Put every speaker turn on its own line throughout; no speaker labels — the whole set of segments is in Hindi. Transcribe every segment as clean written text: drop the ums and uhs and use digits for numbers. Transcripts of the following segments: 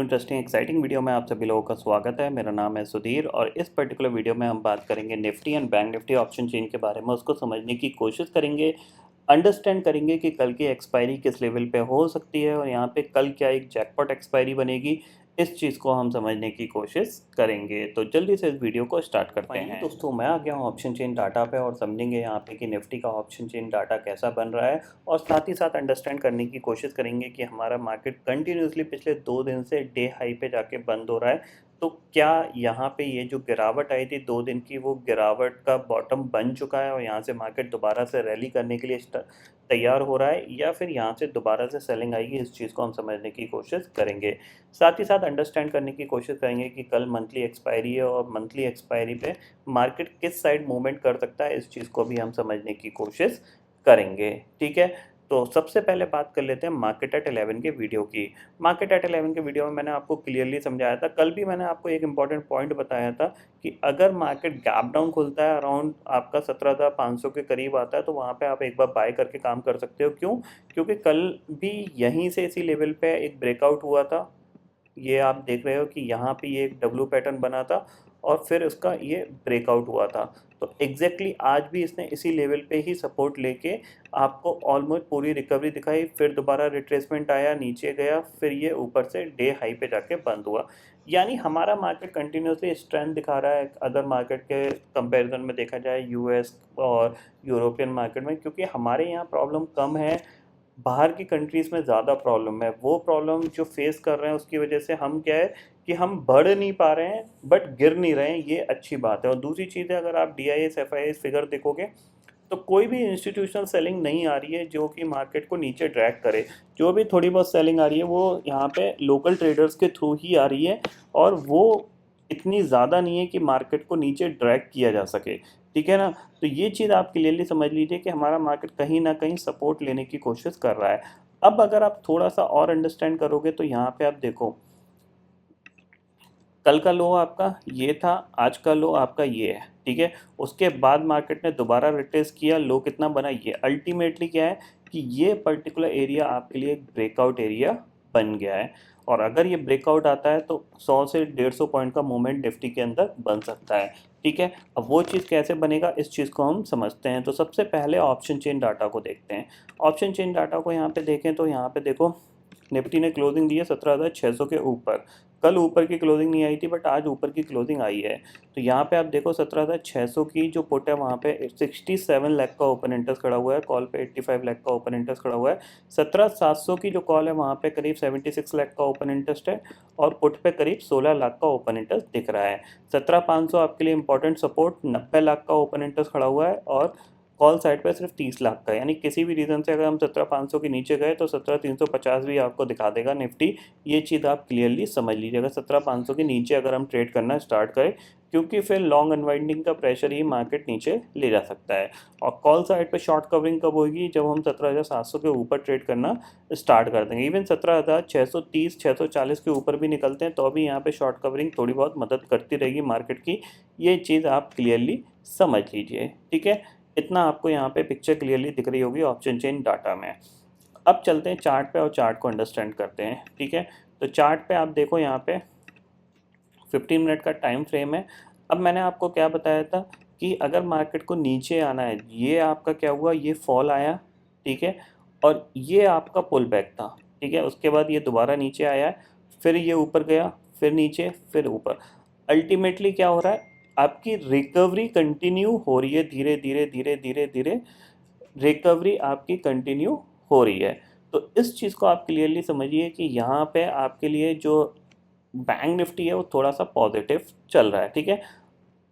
न्यू इंटरेस्टिंग एक्साइटिंग वीडियो में आप सभी लोगों का स्वागत है। मेरा नाम है सुधीर और इस पर्टिकुलर वीडियो में हम बात करेंगे Nifty and bank Nifty option chain के बारे में। उसको समझने की कोशिश करेंगे, अंडरस्टैंड करेंगे कि कल की एक्सपायरी किस लेवल पे हो सकती है और यहाँ पे कल क्या एक जैकपॉट एक्सपायरी बनेगी। इस चीज़ को हम समझने की कोशिश करेंगे। तो जल्दी से इस वीडियो को स्टार्ट करते हैं। दोस्तों, मैं आ गया हूँ ऑप्शन चेन डाटा पे और समझेंगे यहाँ पे कि निफ्टी का ऑप्शन चेन डाटा कैसा बन रहा है और साथ ही साथ अंडरस्टैंड करने की कोशिश करेंगे कि हमारा मार्केट कंटिन्यूसली पिछले 2 दिन से डे हाई पे जाके बंद हो रहा है। तो क्या यहाँ पे ये जो गिरावट आई थी 2 दिन की, वो गिरावट का बॉटम बन चुका है और यहाँ से मार्केट दोबारा से रैली करने के लिए तैयार हो रहा है, या फिर यहाँ से दोबारा से सेलिंग आएगी। इस चीज़ को हम समझने की कोशिश करेंगे। साथ ही साथ अंडरस्टैंड करने की कोशिश करेंगे कि कल मंथली एक्सपायरी है और मंथली एक्सपायरी पे मार्केट किस साइड मूवमेंट कर सकता है। इस चीज़ को भी हम समझने की कोशिश करेंगे। ठीक है, तो सबसे पहले बात कर लेते हैं मार्केट एट 11 के वीडियो की। मार्केट एट 11 के वीडियो में मैंने आपको क्लियरली समझाया था, कल भी मैंने आपको एक इंपॉर्टेंट पॉइंट बताया था कि अगर मार्केट गैप डाउन खुलता है अराउंड आपका 17,500 के करीब आता है, तो वहाँ पे आप एक बार बाय करके काम कर सकते हो। क्यों? क्योंकि कल भी यहीं से इसी लेवल पे एक ब्रेकआउट हुआ था। ये आप देख रहे हो कि यहाँ पे ये एक डब्ल्यू पैटर्न बना था और फिर उसका ये ब्रेकआउट हुआ था। तो एग्जैक्टली आज भी इसने इसी लेवल पे ही सपोर्ट लेके आपको ऑलमोस्ट पूरी रिकवरी दिखाई, फिर दोबारा रिट्रेसमेंट आया, नीचे गया, फिर ये ऊपर से डे हाई पे जाके बंद हुआ। यानी हमारा मार्केट कंटिन्यूसली स्ट्रेंथ दिखा रहा है अदर मार्केट के कंपैरिजन में देखा जाए, यूएस और यूरोपियन मार्केट में, क्योंकि हमारे यहाँ प्रॉब्लम कम है, बाहर की कंट्रीज़ में ज़्यादा प्रॉब्लम है। वो प्रॉब्लम जो फेस कर रहे हैं उसकी वजह से हम क्या है कि हम बढ़ नहीं पा रहे हैं बट गिर नहीं रहे हैं, ये अच्छी बात है। और दूसरी चीज़ है, अगर आप DIS FIS फिगर देखोगे तो कोई भी इंस्टीट्यूशनल सेलिंग नहीं आ रही है जो कि मार्केट को नीचे ड्रैग करे। जो भी थोड़ी बहुत सेलिंग आ रही है वो यहाँ पे लोकल ट्रेडर्स के थ्रू ही आ रही है और वो इतनी ज़्यादा नहीं है कि मार्केट को नीचे ड्रैग किया जा सके। ठीक है ना? तो ये चीज़ आप क्लियरली समझ लीजिए कि हमारा मार्केट कहीं ना कहीं सपोर्ट लेने की कोशिश कर रहा है। अब अगर आप थोड़ा सा और अंडरस्टैंड करोगे तो यहाँ पे आप देखो, कल का लो आपका ये था, आज का लो आपका ये है। ठीक है, उसके बाद मार्केट ने दोबारा रिट्रेस किया, लो कितना बना ये। अल्टीमेटली क्या है कि ये पर्टिकुलर एरिया आपके लिए एक ब्रेकआउट एरिया बन गया है और अगर ये ब्रेकआउट आता है तो 100 से 150 पॉइंट का मूवमेंट निफ्टी के अंदर बन सकता है। ठीक है, अब वो चीज़ कैसे बनेगा इस चीज़ को हम समझते हैं। तो सबसे पहले ऑप्शन चेन डाटा को देखते हैं। ऑप्शन चेन डाटा को यहाँ पे देखें तो यहाँ पे देखो, निफ्टी ने क्लोजिंग दी है 17,600 के ऊपर। कल ऊपर की क्लोजिंग नहीं आई थी बट आज ऊपर की क्लोजिंग आई है। तो यहाँ पे आप देखो 17,600 की जो पुट है वहाँ पे 67 लाख का ओपन इंटरेस्ट खड़ा हुआ है, कॉल पे 85 लाख का ओपन इंटरेस्ट खड़ा हुआ है। 17,700 की जो कॉल है वहाँ पे करीब 76 लाख का ओपन इंटरेस्ट है और पुट पे करीब 16 लाख का ओपन इंटरेस्ट दिख रहा है। 17,500 आपके लिए इंपॉर्टेंट सपोर्ट, 90 लाख का ओपन इंटरेस्ट खड़ा हुआ है और कॉल साइड पे सिर्फ 30 लाख का। यानी किसी भी रीज़न से अगर हम 17,500 के नीचे गए तो 17,350 भी आपको दिखा देगा निफ्टी। ये चीज़ आप क्लियरली समझ लीजिएगा, 17,500 के नीचे अगर हम ट्रेड करना स्टार्ट करें, क्योंकि फिर लॉन्ग अनवाइंडिंग का प्रेशर ही मार्केट नीचे ले जा सकता है। और कॉल साइड पे शॉर्ट कवरिंग कब होगी? जब हम 17,700 के ऊपर ट्रेड करना स्टार्ट कर देंगे। इवन 17,630 640 के ऊपर भी निकलते हैं तो अभी यहाँ पे शॉर्ट कवरिंग थोड़ी बहुत मदद करती रहेगी मार्केट की। ये चीज़ आप क्लियरली समझ लीजिए। ठीक है, इतना आपको यहाँ पे पिक्चर क्लियरली दिख रही होगी ऑप्शन चेन डाटा में। अब चलते हैं चार्ट पे और चार्ट को अंडरस्टैंड करते हैं। ठीक है, तो चार्ट पे आप देखो, यहाँ पे 15 मिनट का टाइम फ्रेम है। अब मैंने आपको क्या बताया था कि अगर मार्केट को नीचे आना है, ये आपका क्या हुआ, ये फॉल आया। ठीक है, और ये आपका पुल बैक था। ठीक है, उसके बाद ये दोबारा नीचे आया है, फिर ये ऊपर गया, फिर नीचे, फिर ऊपर। अल्टीमेटली क्या हो रहा है, आपकी रिकवरी कंटिन्यू हो रही है, धीरे धीरे धीरे धीरे धीरे रिकवरी आपकी कंटिन्यू हो रही है। तो इस चीज़ को आप क्लियरली समझिए कि यहाँ पे आपके लिए जो बैंक निफ्टी है वो थोड़ा सा पॉजिटिव चल रहा है। ठीक है,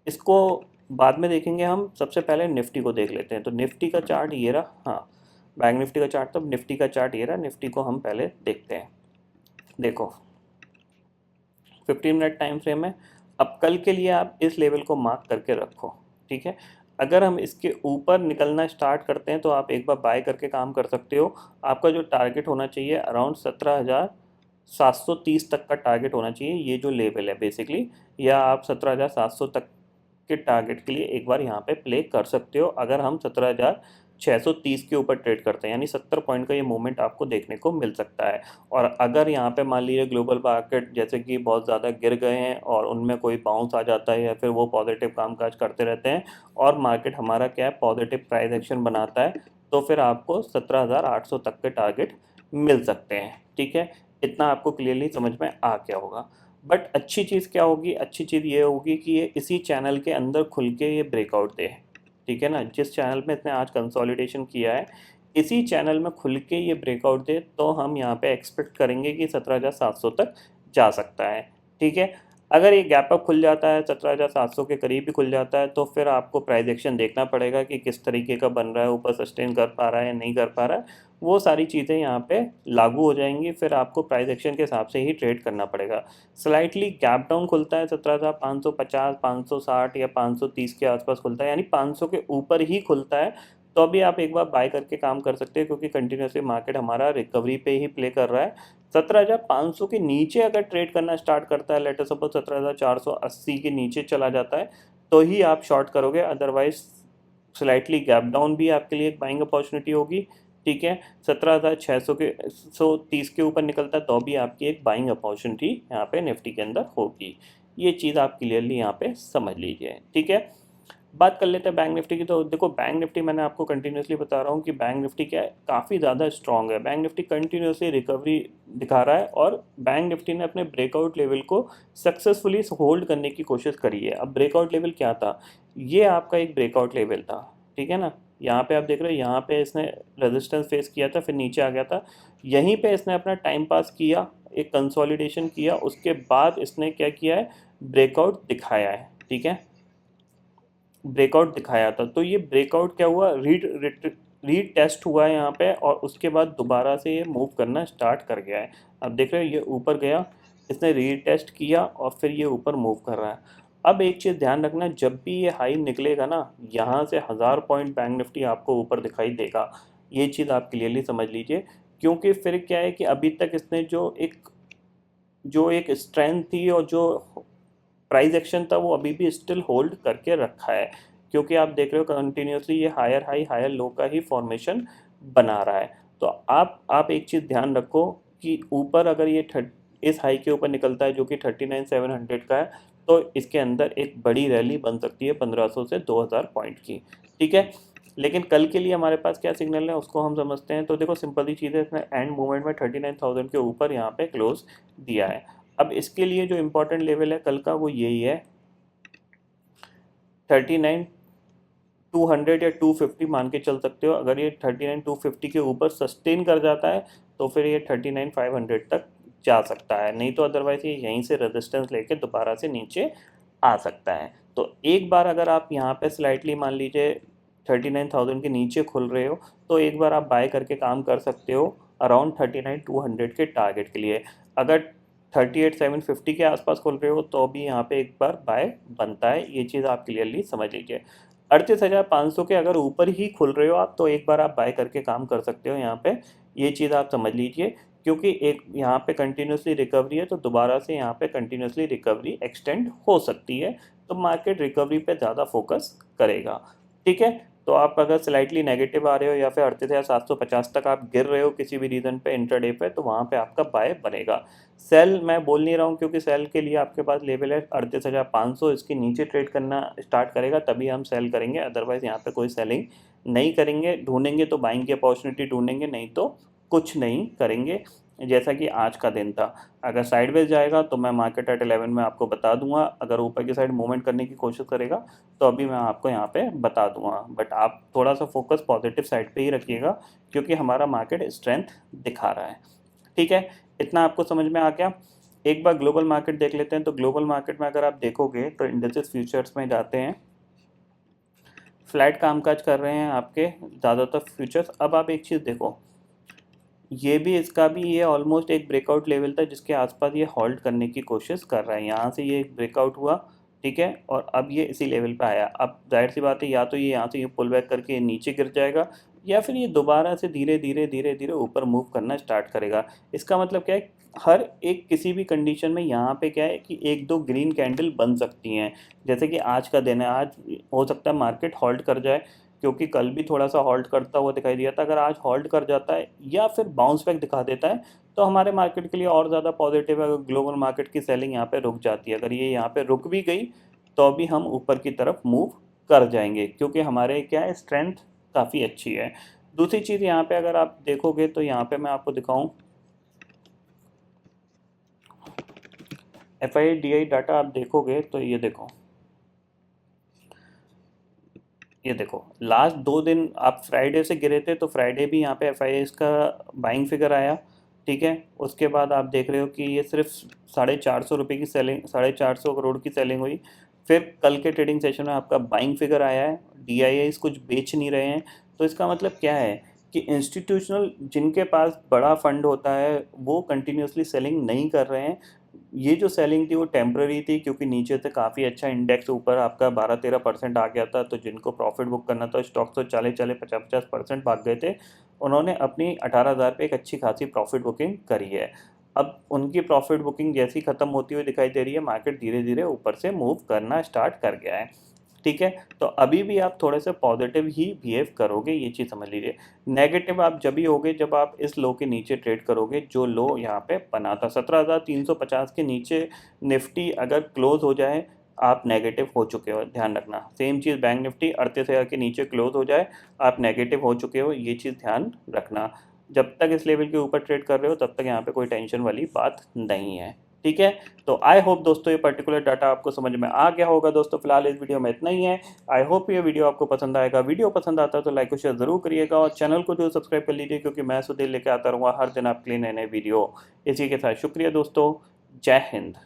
इसको बाद में देखेंगे हम, सबसे पहले निफ्टी को देख लेते हैं। तो निफ्टी का चार्ट ये रहा, हाँ बैंक निफ्टी का चार्ट, तो निफ्टी का चार्ट ये रहा। निफ्टी को हम पहले देखते हैं। देखो 15 मिनट टाइम फ्रेम है। अब कल के लिए आप इस लेवल को मार्क करके रखो। ठीक है, अगर हम इसके ऊपर निकलना स्टार्ट करते हैं तो आप एक बार बाय करके काम कर सकते हो। आपका जो टारगेट होना चाहिए अराउंड 17,730 तक का टारगेट होना चाहिए, ये जो लेवल है बेसिकली, या आप 17,700 तक के टारगेट के लिए एक बार यहाँ पे प्ले कर सकते हो अगर हम 630 के ऊपर ट्रेड करते हैं, यानी 70 पॉइंट का ये मूवमेंट आपको देखने को मिल सकता है। और अगर यहाँ पे मान लीजिए ग्लोबल मार्केट जैसे कि बहुत ज़्यादा गिर गए हैं और उनमें कोई बाउंस आ जाता है या फिर वो पॉजिटिव कामकाज करते रहते हैं और मार्केट हमारा क्या है पॉजिटिव प्राइस एक्शन बनाता है, तो फिर आपको 17,800 तक के टारगेट मिल सकते हैं। ठीक है, इतना आपको क्लियरली समझ में आ गया होगा। बट अच्छी चीज़ क्या होगी, अच्छी चीज़ ये होगी कि ये इसी चैनल के अंदर खुल के ये ब्रेकआउट दे। ठीक है ना, जिस चैनल में इसने आज कंसोलिडेशन किया है इसी चैनल में खुल के ये ब्रेकआउट दे, तो हम यहाँ पे एक्सपेक्ट करेंगे कि 17,700 तक जा सकता है। ठीक है, अगर ये गैप अप खुल जाता है 17,700 के करीब भी खुल जाता है, तो फिर आपको प्राइस एक्शन देखना पड़ेगा कि किस तरीके का बन रहा है, ऊपर सस्टेन कर पा रहा है या नहीं कर पा रहा है। वो सारी चीज़ें यहाँ पे लागू हो जाएंगी, फिर आपको प्राइस एक्शन के हिसाब से ही ट्रेड करना पड़ेगा। स्लाइटली गैप डाउन खुलता है 17,550, 560 या 530 के आसपास खुलता है, यानी 500 के ऊपर ही खुलता है, तो अभी आप एक बार बाय करके काम कर सकते हैं, क्योंकि कंटिन्यूसली मार्केट हमारा रिकवरी पे ही प्ले कर रहा है। 17,500 के नीचे अगर ट्रेड करना स्टार्ट करता है, लेटर सपोज 17,480 के नीचे चला जाता है, तो ही आप शॉर्ट करोगे, अदरवाइज स्लाइटली गैप डाउन भी आपके लिए एक बाइंग अपॉर्चुनिटी होगी। ठीक है, 17,630 के ऊपर निकलता है तो भी आपकी एक बाइंग अपॉर्चुनिटी यहाँ पे निफ्टी के अंदर होगी। ये चीज़ आप क्लियरली यहाँ पे समझ लीजिए। ठीक है, बात कर लेते हैं बैंक निफ्टी की। तो देखो बैंक निफ्टी मैंने आपको कंटिन्यूसली बता रहा हूँ कि बैंक निफ्टी क्या है, काफ़ी ज़्यादा स्ट्रॉन्ग है। बैंक निफ्टी कंटिन्यूसली रिकवरी दिखा रहा है और बैंक निफ्टी ने अपने ब्रेकआउट लेवल को सक्सेसफुली होल्ड करने की कोशिश करी है। अब ब्रेकआउट लेवल क्या था, ये आपका एक ब्रेकआउट लेवल था। ठीक है ना, यहाँ पे आप देख रहे हो, यहाँ पे इसने रेजिस्टेंस फेस किया था, फिर नीचे आ गया था, यहीं पे इसने अपना टाइम पास किया, एक कंसोलिडेशन किया, उसके बाद इसने क्या किया है, ब्रेकआउट दिखाया है। ठीक है, ब्रेकआउट दिखाया था, तो ये ब्रेकआउट क्या हुआ, रीड टेस्ट हुआ है यहाँ पे, और उसके बाद दोबारा से ये मूव करना स्टार्ट कर गया है। अब देख रहे हो ये ऊपर गया, इसने रीड टेस्ट किया और फिर ये ऊपर मूव कर रहा है। अब एक चीज़ ध्यान रखना, जब भी ये हाई निकलेगा ना, यहाँ से 1000 पॉइंट बैंक निफ्टी आपको ऊपर दिखाई देगा। ये चीज़ आप क्लियरली समझ लीजिए, क्योंकि फिर क्या है कि अभी तक इसने जो एक स्ट्रेंथ थी और जो प्राइस एक्शन था वो अभी भी स्टिल होल्ड करके रखा है, क्योंकि आप देख रहे हो कंटिन्यूसली ये हायर हाई हायर लो का ही फॉर्मेशन बना रहा है। तो आप एक चीज़ ध्यान रखो कि ऊपर अगर ये इस हाई के ऊपर निकलता है जो कि 39,700 का है, तो इसके अंदर एक बड़ी रैली बन सकती है 1500 से 2000 पॉइंट की। ठीक है, लेकिन कल के लिए हमारे पास क्या सिग्नल है उसको हम समझते हैं। तो देखो सिंपल ही चीज़ है, इसने एंड मूवमेंट में 39,000 के ऊपर यहाँ पे क्लोज दिया है। अब इसके लिए जो इम्पोर्टेंट लेवल है कल का वो यही है, 39,200 या 250 मान के चल सकते हो। अगर ये 39,250 के ऊपर सस्टेन कर जाता है तो फिर ये 39,500 तक जा सकता है, नहीं तो अदरवाइज ये यहीं से रेजिस्टेंस लेके दोबारा से नीचे आ सकता है। तो एक बार अगर आप यहाँ पे स्लाइटली मान लीजिए 39,000 के नीचे खुल रहे हो, तो एक बार आप बाय करके काम कर सकते हो अराउंड 39,200 के टारगेट के लिए। अगर 38,750 के आसपास खुल रहे हो तो भी यहाँ पे एक बार बाय बनता है, ये चीज़ आप क्लियरली समझ लीजिए। 38,500 के अगर ऊपर ही खुल रहे हो आप, तो एक बार आप बाय करके काम कर सकते हो यहाँ पे, ये चीज़ आप समझ लीजिए, क्योंकि एक यहाँ पे कंटिन्यूसली रिकवरी है, तो दोबारा से यहाँ पे कंटिन्यूसली रिकवरी एक्सटेंड हो सकती है, तो मार्केट रिकवरी पे ज़्यादा फोकस करेगा। ठीक है, तो आप अगर स्लाइटली नेगेटिव आ रहे हो या फिर 38,750 तक आप गिर रहे हो किसी भी रीज़न पे इंट्राडे पे, तो वहाँ पे आपका बाय बनेगा। सेल मैं बोल नहीं रहा हूँ, क्योंकि सेल के लिए आपके पास लेवल है 38,500, इसके नीचे ट्रेड करना स्टार्ट करेगा तभी हम सेल करेंगे, अदरवाइज़ यहाँ पे कोई सेलिंग नहीं करेंगे। ढूंढेंगे तो बाइंग की अपॉर्चुनिटी ढूंढेंगे, नहीं तो कुछ नहीं करेंगे। जैसा कि आज का दिन था, अगर साइडवेज जाएगा तो मैं मार्केट एट 11 में आपको बता दूंगा, अगर ऊपर की साइड मूवमेंट करने की कोशिश करेगा तो अभी मैं आपको यहाँ पे बता दूंगा। बट आप थोड़ा सा फोकस पॉजिटिव साइड पे ही रखिएगा, क्योंकि हमारा मार्केट स्ट्रेंथ दिखा रहा है। ठीक है, इतना आपको समझ में आ गया। एक बार ग्लोबल मार्केट देख लेते हैं। तो ग्लोबल मार्केट में अगर आप देखोगे तो इंडेक्स फ्यूचर्स में जाते हैं, फ्लैट कामकाज कर रहे हैं आपके ज़्यादातर फ्यूचर्स। अब आप एक चीज़ देखो, ये भी इसका भी ये ऑलमोस्ट एक ब्रेकआउट लेवल था जिसके आसपास ये होल्ड करने की कोशिश कर रहा है। यहाँ से ये एक ब्रेकआउट हुआ, ठीक है, और अब ये इसी लेवल पे आया। अब जाहिर सी बात है, या तो ये यहाँ से ये पुल बैक करके नीचे गिर जाएगा, या फिर ये दोबारा से धीरे धीरे धीरे धीरे ऊपर मूव करना स्टार्ट करेगा। इसका मतलब क्या है, हर एक किसी भी कंडीशन में यहाँ पे क्या है कि एक दो ग्रीन कैंडल बन सकती हैं। जैसे कि आज का दिन है, आज हो सकता है मार्केट होल्ड कर जाए, क्योंकि कल भी थोड़ा सा हॉल्ट करता हुआ दिखाई दिया था। अगर आज हॉल्ट कर जाता है या फिर बाउंस बैक दिखा देता है तो हमारे मार्केट के लिए और ज़्यादा पॉजिटिव है। अगर ग्लोबल मार्केट की सेलिंग यहाँ पे रुक जाती है, अगर ये यहाँ पे रुक भी गई तो भी हम ऊपर की तरफ मूव कर जाएंगे, क्योंकि हमारे क्या है, स्ट्रेंथ काफ़ी अच्छी है। दूसरी चीज़ यहाँ पे अगर आप देखोगे तो यहाँ पे मैं आपको दिखाऊं, FIDI डाटा आप देखोगे तो ये देखो लास्ट 2 दिन आप फ्राइडे से गिरे थे, तो फ्राइडे भी यहाँ पे FIS का बाइंग फिगर आया, ठीक है। उसके बाद आप देख रहे हो कि ये सिर्फ 450 रुपये की सेलिंग, 450 करोड़ की सेलिंग हुई। फिर कल के ट्रेडिंग सेशन में आपका बाइंग फिगर आया है, DIIs कुछ बेच नहीं रहे हैं। तो इसका मतलब क्या है कि इंस्टीट्यूशनल जिनके पास बड़ा फंड होता है वो कंटिन्यूसली सेलिंग नहीं कर रहे हैं। ये जो सेलिंग थी वो टेम्पररी थी, क्योंकि नीचे से काफ़ी अच्छा इंडेक्स ऊपर आपका 12-13% आ गया था। तो जिनको प्रॉफिट बुक करना था, स्टॉक्स तो 40-50% भाग गए थे, उन्होंने अपनी 18,000 पे एक अच्छी खासी प्रॉफिट बुकिंग करी है। अब उनकी प्रॉफिट बुकिंग जैसी ख़त्म होती हुई दिखाई दे रही है, मार्केट धीरे धीरे ऊपर से मूव करना स्टार्ट कर गया है, ठीक है। तो अभी भी आप थोड़े से पॉजिटिव ही बिहेव करोगे, ये चीज़ समझ लीजिए। नेगेटिव आप जब ही होगे जब आप इस लो के नीचे ट्रेड करोगे, जो लो यहाँ पे बना था 17,350 के नीचे निफ्टी अगर क्लोज हो जाए, आप नेगेटिव हो चुके हो, ध्यान रखना। सेम चीज़ बैंक निफ्टी 38,000 के नीचे क्लोज हो जाए, आप नेगेटिव हो चुके हो, ये चीज़ ध्यान रखना। जब तक इस लेवल के ऊपर ट्रेड कर रहे हो तब तक यहाँ पे कोई टेंशन वाली बात नहीं है, ठीक है। तो आई होप दोस्तों ये पर्टिकुलर डाटा आपको समझ में आ गया होगा। दोस्तों फिलहाल इस वीडियो में इतना ही है। आई होप ये वीडियो आपको पसंद आएगा। वीडियो पसंद आता है तो लाइक और शेयर जरूर करिएगा, और चैनल को जो सब्सक्राइब कर लीजिए, क्योंकि मैं सुधीर लेके आता रहूँगा हर दिन आपके लिए नए नए वीडियो। इसी के साथ शुक्रिया दोस्तों, जय हिंद।